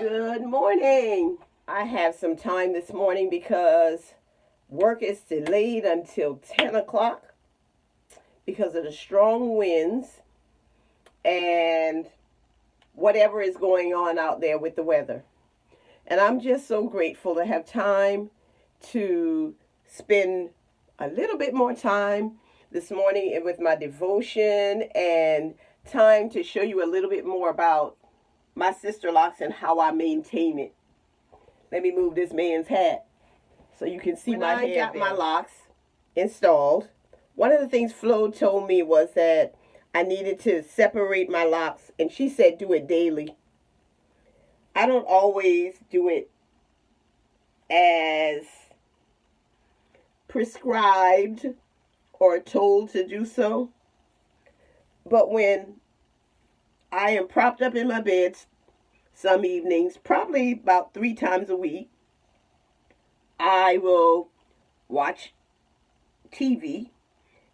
Good morning. I have some time this morning because work is delayed until 10 o'clock because of the strong winds and whatever is going on out there with the weather. And I'm just so grateful to have time to spend a little bit more time this morning with my devotion and time to show you a little bit more about my Sisterlocks and how I maintain it. Let me move this man's hat so you can see when my hair. When I got my locks installed, one of the things Flo told me was that I needed to separate my locks, and she said do it daily. I don't always do it as prescribed or told to do so, but when I am propped up in my bed some evenings, probably about 3 times a week, I will watch TV.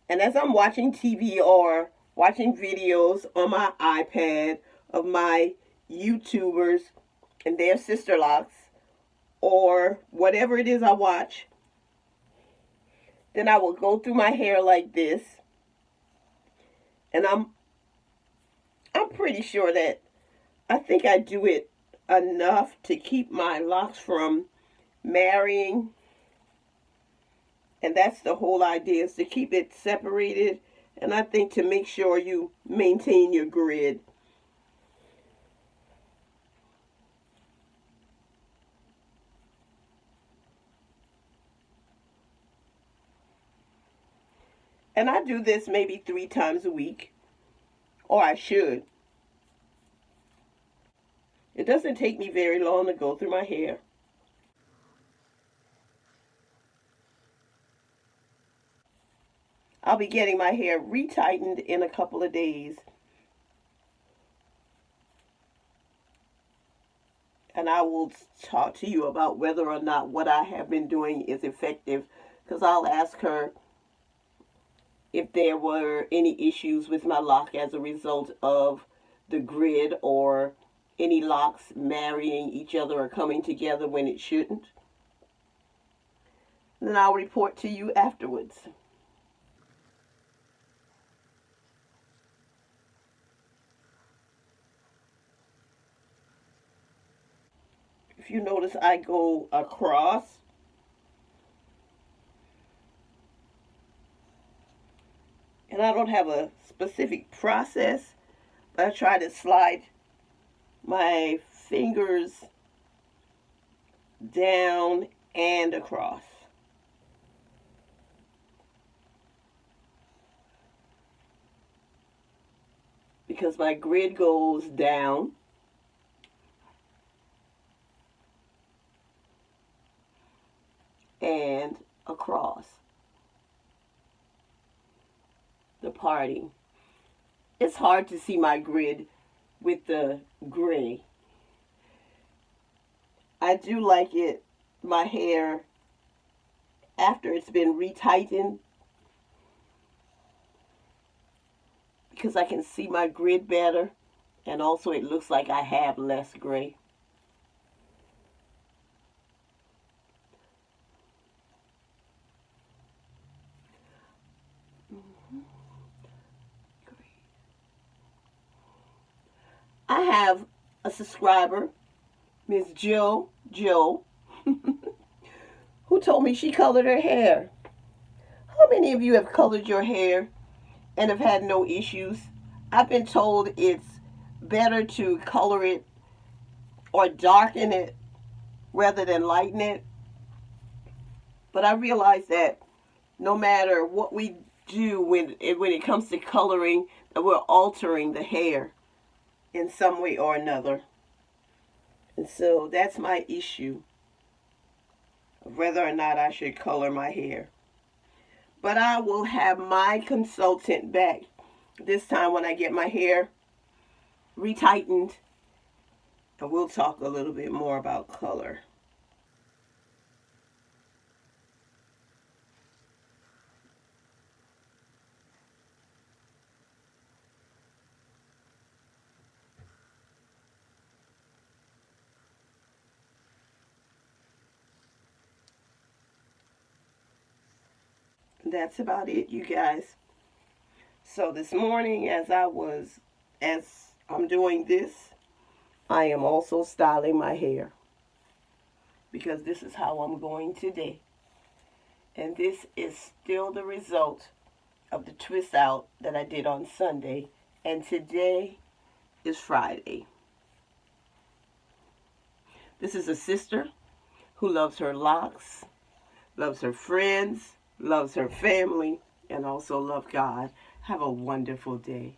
And as I'm watching TV or watching videos on my iPad of my YouTubers and their Sisterlocks or whatever it is I watch, then I will go through my hair like this. And I'm pretty sure that I think I do it enough to keep my locks from marrying. And that's the whole idea, is to keep it separated. And I think to make sure you maintain your grid. And I do this maybe 3 times a week, or I should. It doesn't take me very long to go through my hair. I'll be getting my hair retightened in a couple of days. And I will talk to you about whether or not what I have been doing is effective, because I'll ask her if there were any issues with my lock as a result of the grid or any locks marrying each other or coming together when it shouldn't. Then I'll report to you afterwards. If you notice, I go across. And I don't have a specific process, but I try to slide my fingers down and across. Because my grid goes down and across the parting. It's hard to see my grid with the gray. I do like it, my hair, after it's been retightened, because I can see my grid better, and also it looks like I have less gray. I have a subscriber, Miss Joe, who told me she colored her hair. How many of you have colored your hair and have had no issues? I've been told it's better to color it or darken it rather than lighten it. But I realize that no matter what we do when it comes to coloring, that we're altering the hair in some way or another. And so that's my issue of whether or not I should color my hair. But I will have my consultant back this time when I get my hair retightened, and we'll talk a little bit more about color. that's about it, you guys. So this morning, as I'm doing this, I am also styling my hair because this is how I'm going today. And this is still the result of the twist out that I did on Sunday. And today is Friday. This is a sister who loves her locks, loves her friends, loves her family, and also loves God. Have a wonderful day.